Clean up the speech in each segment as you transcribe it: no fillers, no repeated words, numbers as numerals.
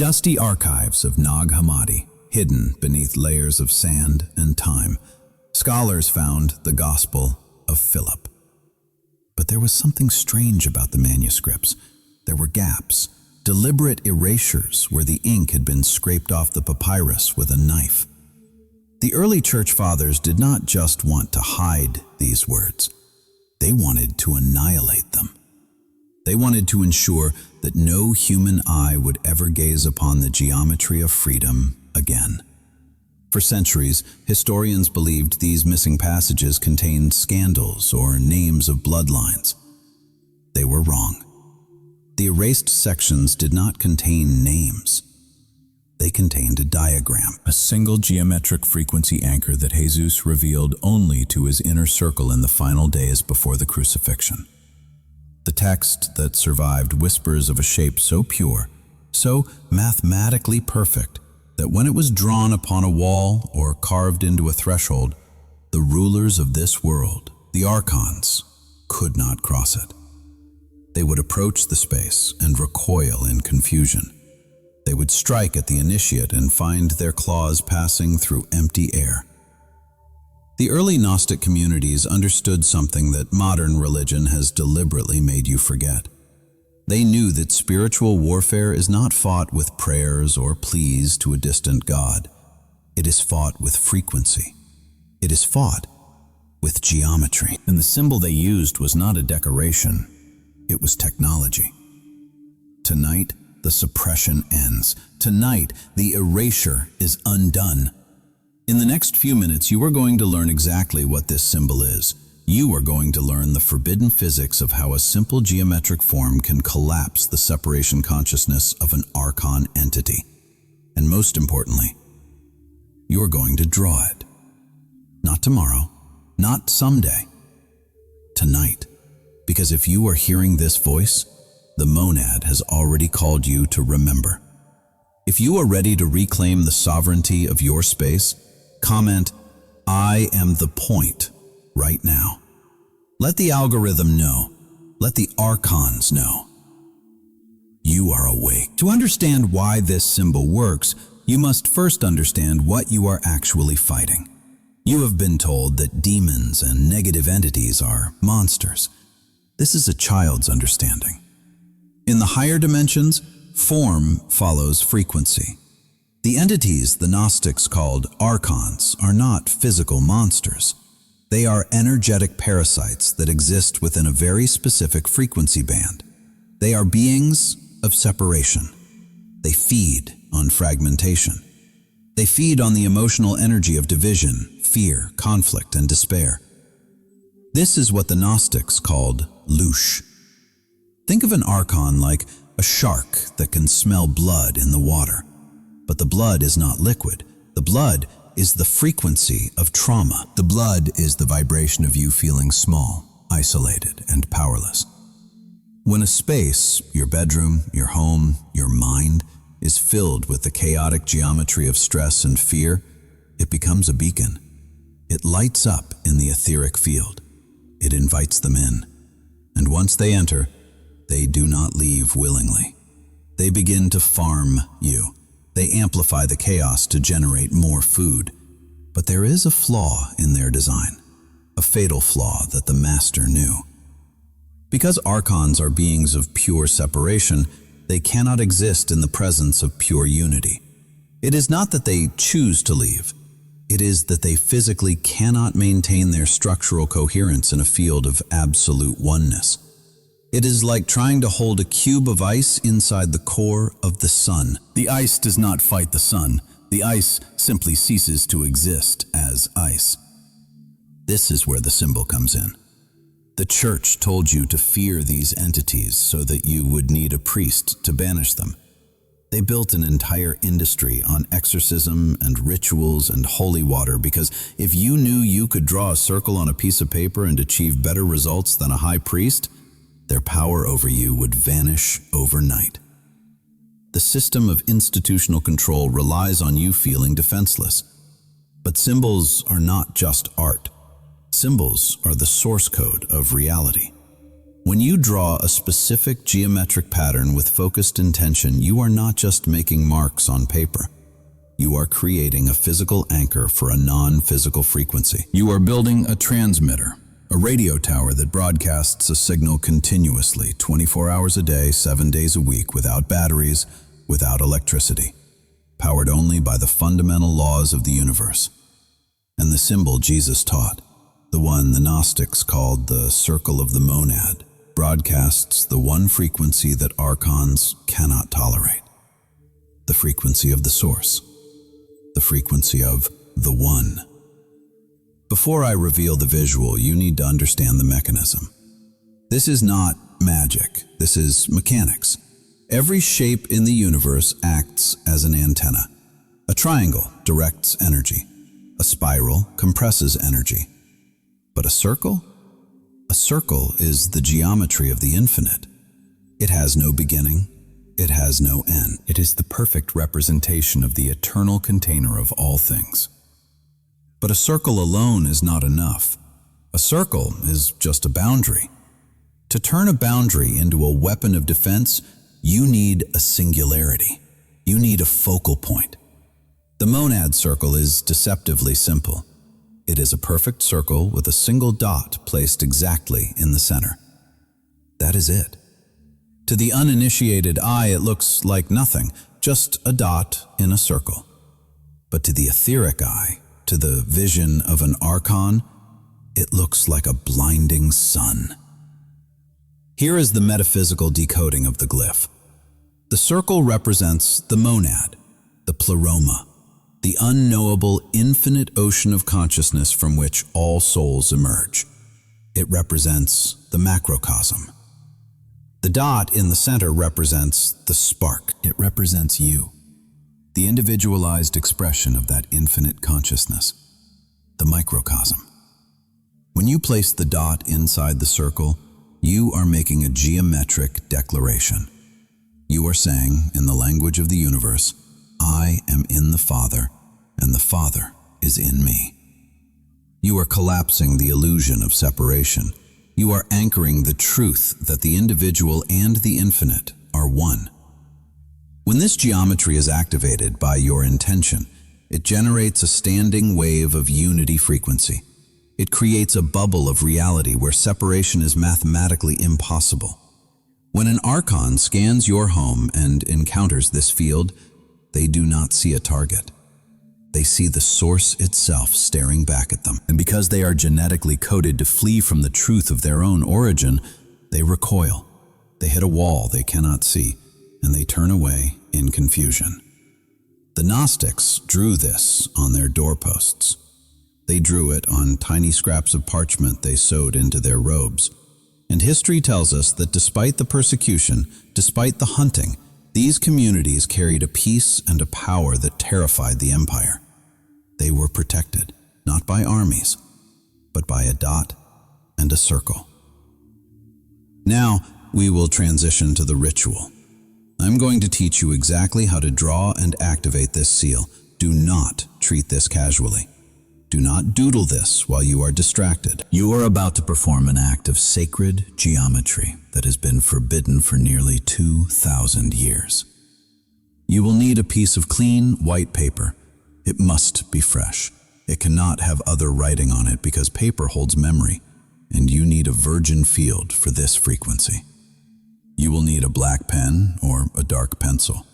dusty archives of Nag Hammadi, hidden beneath layers of sand and time, scholars found the Gospel of Philip. But there was something strange about the manuscripts. There were gaps, deliberate erasures where the ink had been scraped off the papyrus with a knife. The early church fathers did not just want to hide these words. They wanted to annihilate them. They wanted to ensure that no human eye would ever gaze upon the geometry of freedom again. For centuries, historians believed these missing passages contained scandals or names of bloodlines. They were wrong. The erased sections did not contain names. They contained a diagram, a single geometric frequency anchor that Jesus revealed only to his inner circle in the final days before the crucifixion. The text that survived whispers of a shape so pure, so mathematically perfect, that when it was drawn upon a wall or carved into a threshold, the rulers of this world, the Archons, could not cross it. They would approach the space and recoil in confusion. They would strike at the initiate and find their claws passing through empty air. The early Gnostic communities understood something that modern religion has deliberately made you forget. They knew that spiritual warfare is not fought with prayers or pleas to a distant god. It is fought with frequency. It is fought with geometry. And the symbol they used was not a decoration. It was technology. Tonight, the suppression ends. Tonight, the erasure is undone. In the next few minutes, you are going to learn exactly what this symbol is. You are going to learn the forbidden physics of how a simple geometric form can collapse the separation consciousness of an Archon entity. And most importantly, you are going to draw it. Not tomorrow, not someday, tonight. Because if you are hearing this voice, the monad has already called you to remember. If you are ready to reclaim the sovereignty of your space, comment, "I am the point," right now. Let the algorithm know. Let the Archons know. You are awake. To understand why this symbol works, you must first understand what you are actually fighting. You have been told that demons and negative entities are monsters. This is a child's understanding. In the higher dimensions, form follows frequency. The entities the Gnostics called Archons are not physical monsters. They are energetic parasites that exist within a very specific frequency band. They are beings of separation. They feed on fragmentation. They feed on the emotional energy of division, fear, conflict, and despair. This is what the Gnostics called louche. Think of an Archon like a shark that can smell blood in the water. But the blood is not liquid. The blood is the frequency of trauma. The blood is the vibration of you feeling small, isolated, and powerless. When a space, your bedroom, your home, your mind, is filled with the chaotic geometry of stress and fear, it becomes a beacon. It lights up in the etheric field. It invites them in. And once they enter, they do not leave willingly. They begin to farm you. They amplify the chaos to generate more food. But there is a flaw in their design, a fatal flaw that the master knew. Because Archons are beings of pure separation, they cannot exist in the presence of pure unity. It is not that they choose to leave. It is that they physically cannot maintain their structural coherence in a field of absolute oneness. It is like trying to hold a cube of ice inside the core of the sun. The ice does not fight the sun. The ice simply ceases to exist as ice. This is where the symbol comes in. The church told you to fear these entities so that you would need a priest to banish them. They built an entire industry on exorcism and rituals and holy water because if you knew you could draw a circle on a piece of paper and achieve better results than a high priest, their power over you would vanish overnight. The system of institutional control relies on you feeling defenseless. But symbols are not just art. Symbols are the source code of reality. When you draw a specific geometric pattern with focused intention, you are not just making marks on paper. You are creating a physical anchor for a non-physical frequency. You are building a transmitter, a radio tower that broadcasts a signal continuously, 24 hours a day, 7 days a week, without batteries, without electricity, powered only by the fundamental laws of the universe. And the symbol Jesus taught, the one the Gnostics called the circle of the monad, broadcasts the one frequency that Archons cannot tolerate. The frequency of the source. The frequency of the One. Before I reveal the visual, you need to understand the mechanism. This is not magic. This is mechanics. Every shape in the universe acts as an antenna. A triangle directs energy. A spiral compresses energy. But a circle? A circle is the geometry of the infinite. It has no beginning. It has no end. It is the perfect representation of the eternal container of all things. But a circle alone is not enough. A circle is just a boundary. To turn a boundary into a weapon of defense, you need a singularity. You need a focal point. The monad circle is deceptively simple. It is a perfect circle with a single dot placed exactly in the center. That is it. To the uninitiated eye, it looks like nothing, just a dot in a circle. But to the etheric eye, to the vision of an Archon, it looks like a blinding sun. Here is the metaphysical decoding of the glyph. The circle represents the monad, the pleroma, the unknowable infinite ocean of consciousness from which all souls emerge. It represents the macrocosm. The dot in the center represents the spark. It represents you, the individualized expression of that infinite consciousness, the microcosm. When you place the dot inside the circle, you are making a geometric declaration. You are saying, in the language of the universe, I am in the Father, and the Father is in me. You are collapsing the illusion of separation. You are anchoring the truth that the individual and the infinite are one. When this geometry is activated by your intention, it generates a standing wave of unity frequency. It creates a bubble of reality where separation is mathematically impossible. When an Archon scans your home and encounters this field, they do not see a target. They see the source itself staring back at them. And because they are genetically coded to flee from the truth of their own origin, they recoil. They hit a wall they cannot see, and they turn away in confusion. The Gnostics drew this on their doorposts. They drew it on tiny scraps of parchment they sewed into their robes. And history tells us that despite the persecution, despite the hunting, these communities carried a peace and a power that terrified the empire. They were protected, not by armies, but by a dot and a circle. Now, we will transition to the ritual. I'm going to teach you exactly how to draw and activate this seal. Do not treat this casually. Do not doodle this while you are distracted. You are about to perform an act of sacred geometry that has been forbidden for nearly 2,000 years. You will need a piece of clean, white paper. It must be fresh. It cannot have other writing on it because paper holds memory, and you need a virgin field for this frequency. You will need a black pen or a dark pencil,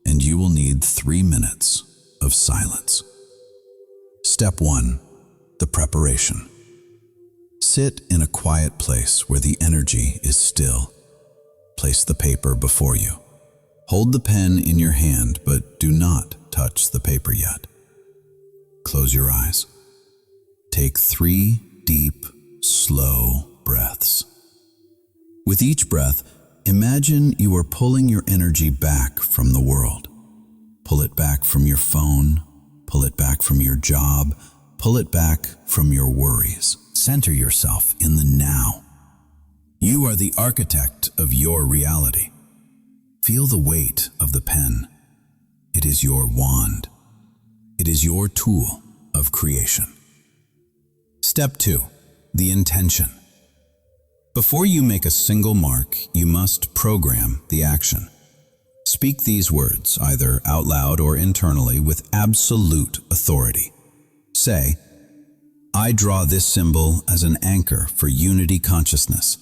and you will need 3 minutes of silence. Step 1. The preparation. Sit in a quiet place where the energy is still. Place the paper before you. Hold the pen in your hand, but do not touch the paper yet. Close your eyes. Take 3 deep, slow breaths. With each breath, imagine you are pulling your energy back from the world. Pull it back from your phone. Pull it back from your job. Pull it back from your worries. Center yourself in the now. You are the architect of your reality. Feel the weight of the pen. It is your wand. It is your tool of creation. Step 2. The intention. Before you make a single mark, you must program the action. Speak these words, either out loud or internally, with absolute authority. Say, I draw this symbol as an anchor for unity consciousness.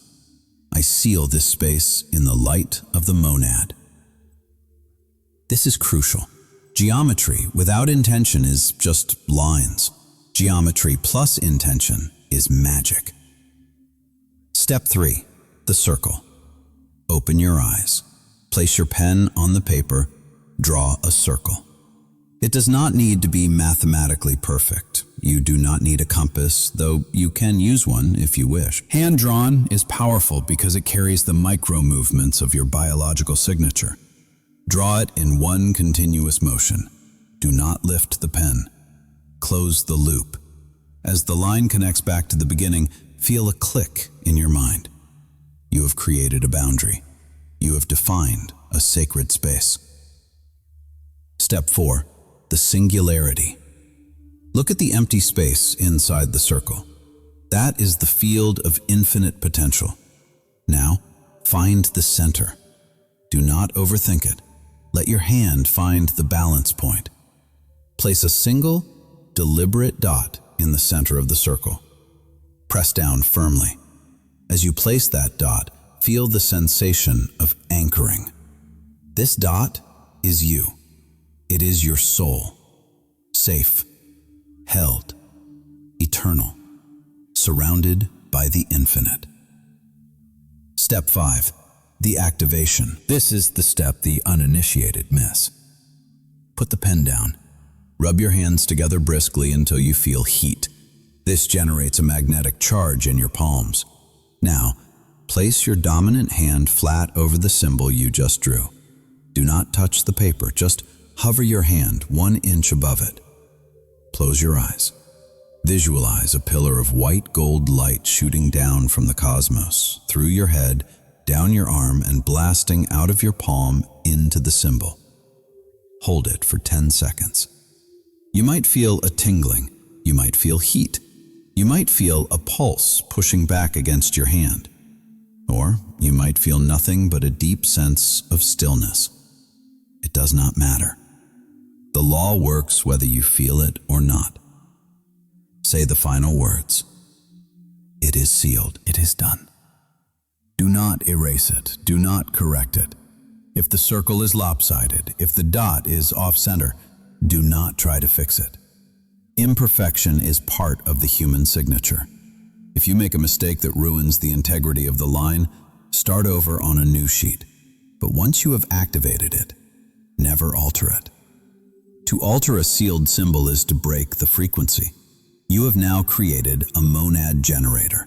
I seal this space in the light of the monad. This is crucial. Geometry without intention is just lines. Geometry plus intention is magic. Step 3. The circle. Open your eyes. Place your pen on the paper. Draw a circle. It does not need to be mathematically perfect. You do not need a compass, though you can use one if you wish. Hand-drawn is powerful because it carries the micro-movements of your biological signature. Draw it in one continuous motion. Do not lift the pen. Close the loop. As the line connects back to the beginning, feel a click in your mind. You have created a boundary. You have defined a sacred space. Step 4. The singularity. Look at the empty space inside the circle. That is the field of infinite potential. Now, find the center. Do not overthink it. Let your hand find the balance point. Place a single, deliberate dot in the center of the circle. Press down firmly. As you place that dot, feel the sensation of anchoring. This dot is you. It is your soul. Safe, held, eternal, surrounded by the infinite. Step 5. The activation. This is the step the uninitiated miss. Put the pen down. Rub your hands together briskly until you feel heat. This generates a magnetic charge in your palms. Now, place your dominant hand flat over the symbol you just drew. Do not touch the paper, just hover your hand 1 inch above it. Close your eyes. Visualize a pillar of white gold light shooting down from the cosmos, through your head, down your arm, and blasting out of your palm into the symbol. Hold it for 10 seconds. You might feel a tingling. You might feel heat. You might feel a pulse pushing back against your hand. Or you might feel nothing but a deep sense of stillness. It does not matter. The law works whether you feel it or not. Say the final words. It is sealed. It is done. Do not erase it. Do not correct it. If the circle is lopsided, if the dot is off-center, do not try to fix it. Imperfection is part of the human signature. If you make a mistake that ruins the integrity of the line, start over on a new sheet. But once you have activated it, never alter it. To alter a sealed symbol is to break the frequency. You have now created a monad generator.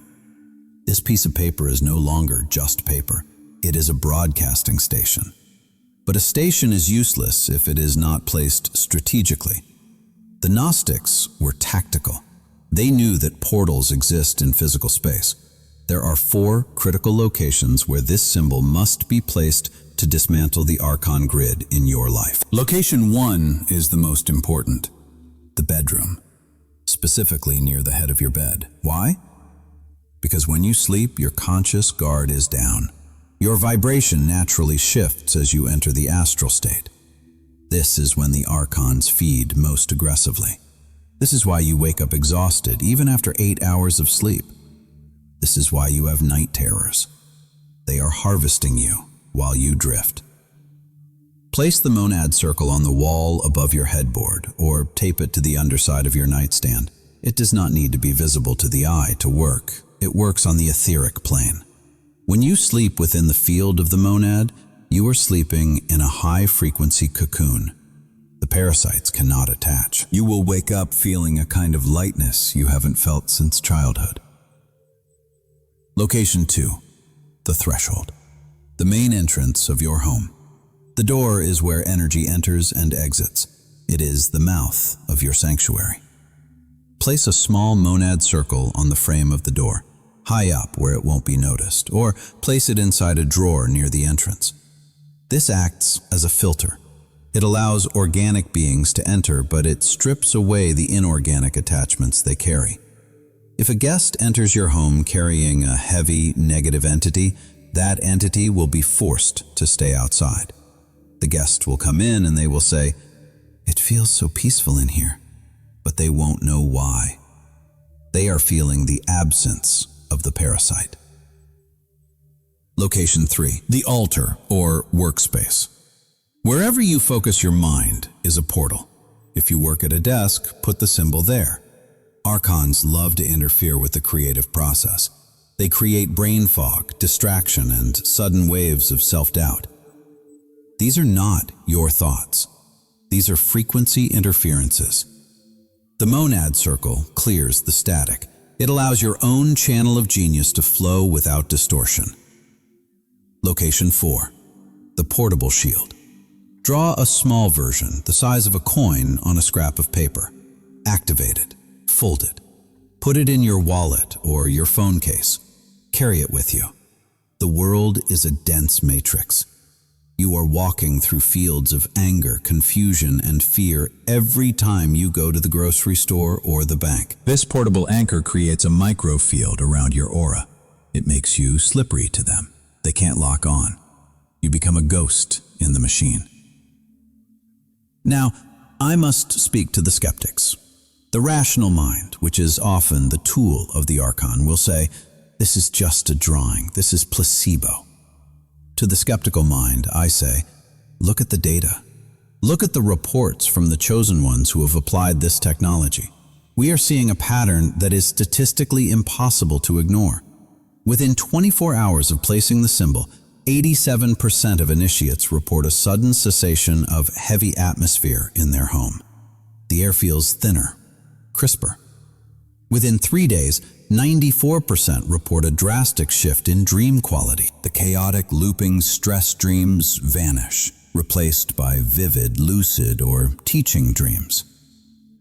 This piece of paper is no longer just paper. It is a broadcasting station. But a station is useless if it is not placed strategically. The Gnostics were tactical. They knew that portals exist in physical space. There are 4 critical locations where this symbol must be placed to dismantle the Archon grid in your life. Location 1 is the most important. The bedroom. Specifically near the head of your bed. Why? Because when you sleep, your conscious guard is down. Your vibration naturally shifts as you enter the astral state. This is when the Archons feed most aggressively. This is why you wake up exhausted even after 8 hours of sleep. This is why you have night terrors. They are harvesting you while you drift. Place the monad circle on the wall above your headboard or tape it to the underside of your nightstand. It does not need to be visible to the eye to work. It works on the etheric plane. When you sleep within the field of the monad, you are sleeping in a high-frequency cocoon. The parasites cannot attach. You will wake up feeling a kind of lightness you haven't felt since childhood. Location 2. The threshold. The main entrance of your home. The door is where energy enters and exits. It is the mouth of your sanctuary. Place a small monad circle on the frame of the door, high up where it won't be noticed, or place it inside a drawer near the entrance. This acts as a filter. It allows organic beings to enter, but it strips away the inorganic attachments they carry. If a guest enters your home carrying a heavy, negative entity, that entity will be forced to stay outside. The guest will come in and they will say, "It feels so peaceful in here," but they won't know why. They are feeling the absence of the parasite. Location 3. The altar or workspace. Wherever you focus your mind is a portal. If you work at a desk, put the symbol there. Archons love to interfere with the creative process. They create brain fog, distraction, and sudden waves of self-doubt. These are not your thoughts. These are frequency interferences. The monad circle clears the static. It allows your own channel of genius to flow without distortion. Location 4. The portable shield. Draw a small version, the size of a coin, on a scrap of paper. Activate it. Fold it. Put it in your wallet or your phone case. Carry it with you. The world is a dense matrix. You are walking through fields of anger, confusion, and fear every time you go to the grocery store or the bank. This portable anchor creates a microfield around your aura. It makes you slippery to them. They can't lock on. You become a ghost in the machine. Now, I must speak to the skeptics. The rational mind, which is often the tool of the Archon, will say, "This is just a drawing. This is placebo." To the skeptical mind, I say, look at the data. Look at the reports from the chosen ones who have applied this technology. We are seeing a pattern that is statistically impossible to ignore. Within 24 hours of placing the symbol, 87% of initiates report a sudden cessation of heavy atmosphere in their home. The air feels thinner, crisper. Within 3 days, 94% report a drastic shift in dream quality. The chaotic, looping stress dreams vanish, replaced by vivid, lucid, or teaching dreams.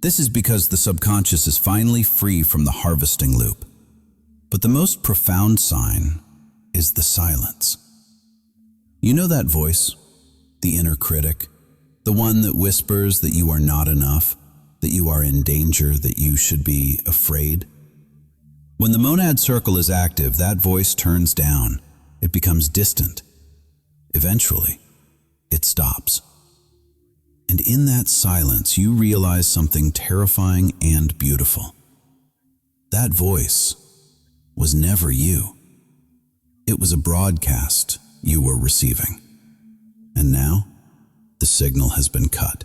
This is because the subconscious is finally free from the harvesting loop. But the most profound sign is the silence. You know that voice, the inner critic, the one that whispers that you are not enough, that you are in danger, that you should be afraid? When the monad circle is active, that voice turns down. It becomes distant. Eventually, it stops. And in that silence, you realize something terrifying and beautiful. That voice was never you. It was a broadcast you were receiving. And now, the signal has been cut.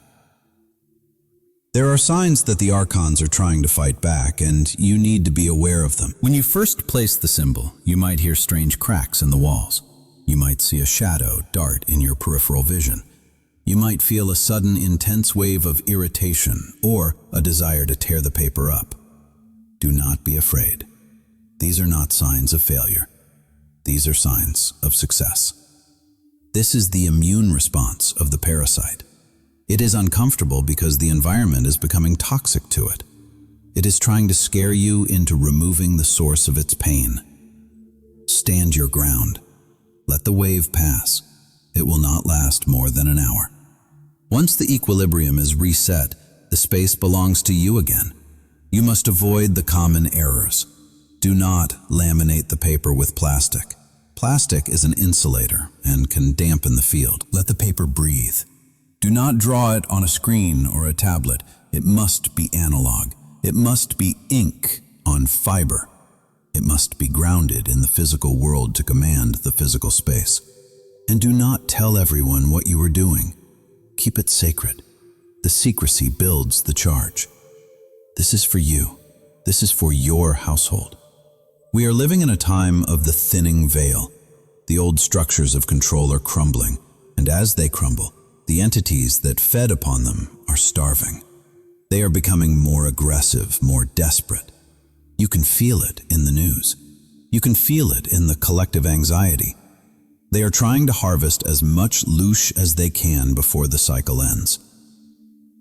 There are signs that the Archons are trying to fight back, and you need to be aware of them. When you first place the symbol, you might hear strange cracks in the walls. You might see a shadow dart in your peripheral vision. You might feel a sudden intense wave of irritation or a desire to tear the paper up. Do not be afraid. These are not signs of failure. These are signs of success. This is the immune response of the parasite. It is uncomfortable because the environment is becoming toxic to it. It is trying to scare you into removing the source of its pain. Stand your ground. Let the wave pass. It will not last more than an hour. Once the equilibrium is reset, the space belongs to you again. You must avoid the common errors. Do not laminate the paper with plastic. Plastic is an insulator and can dampen the field. Let the paper breathe. Do not draw it on a screen or a tablet. It must be analog. It must be ink on fiber. It must be grounded in the physical world to command the physical space. And do not tell everyone what you are doing. Keep it sacred. The secrecy builds the charge. This is for you. This is for your household. We are living in a time of the thinning veil. The old structures of control are crumbling, and as they crumble, the entities that fed upon them are starving. They are becoming more aggressive, more desperate. You can feel it in the news. You can feel it in the collective anxiety. They are trying to harvest as much loosh as they can before the cycle ends.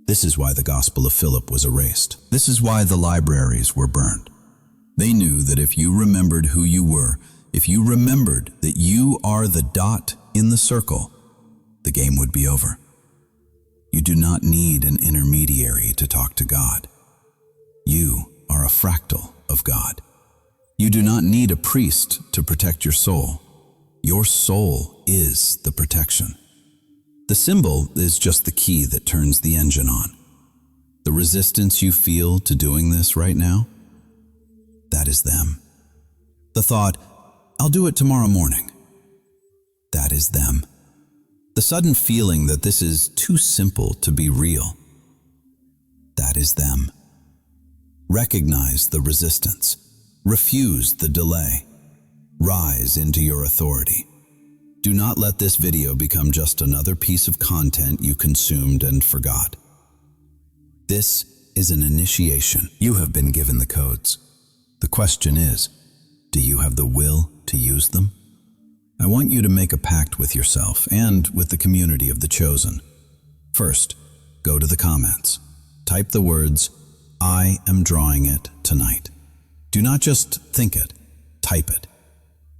This is why the Gospel of Philip was erased. This is why the libraries were burned. They knew that if you remembered who you were, if you remembered that you are the dot in the circle, the game would be over. You do not need an intermediary to talk to God. You are a fractal of God. You do not need a priest to protect your soul. Your soul is the protection. The symbol is just the key that turns the engine on. The resistance you feel to doing this right now, that is them. The thought, "I'll do it tomorrow morning," that is them. The sudden feeling that this is too simple to be real, that is them. Recognize the resistance. Refuse the delay. Rise into your authority. Do not let this video become just another piece of content you consumed and forgot. This is an initiation. You have been given the codes. The question is, do you have the will to use them? I want you to make a pact with yourself and with the community of the chosen. First, go to the comments. Type the words, "I am drawing it tonight." Do not just think it, type it.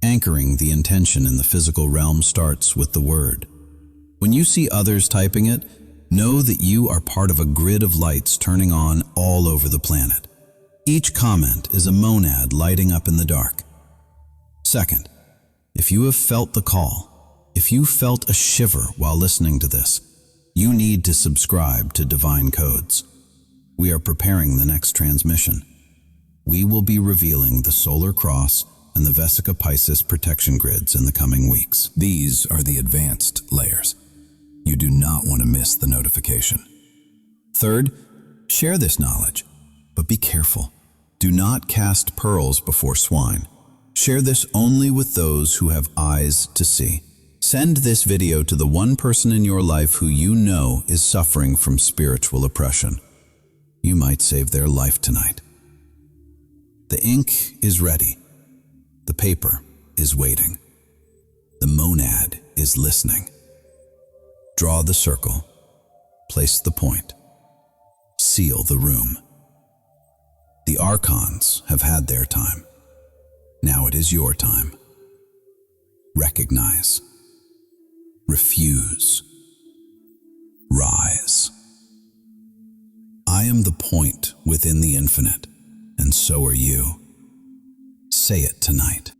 Anchoring the intention in the physical realm starts with the word. When you see others typing it, know that you are part of a grid of lights turning on all over the planet. Each comment is a monad lighting up in the dark. Second, if you have felt the call, if you felt a shiver while listening to this, you need to subscribe to Divine Codes. We are preparing the next transmission. We will be revealing the Solar Cross and the Vesica Piscis protection grids in the coming weeks. These are the advanced layers. You do not want to miss the notification. Third, share this knowledge, but be careful. Do not cast pearls before swine. Share this only with those who have eyes to see. Send this video to the one person in your life who you know is suffering from spiritual oppression. You might save their life tonight. The ink is ready. The paper is waiting. The monad is listening. Draw the circle. Place the point. Seal the room. The Archons have had their time. Now it is your time. Recognize. Refuse. Rise. I am the point within the infinite, and so are you. Say it tonight.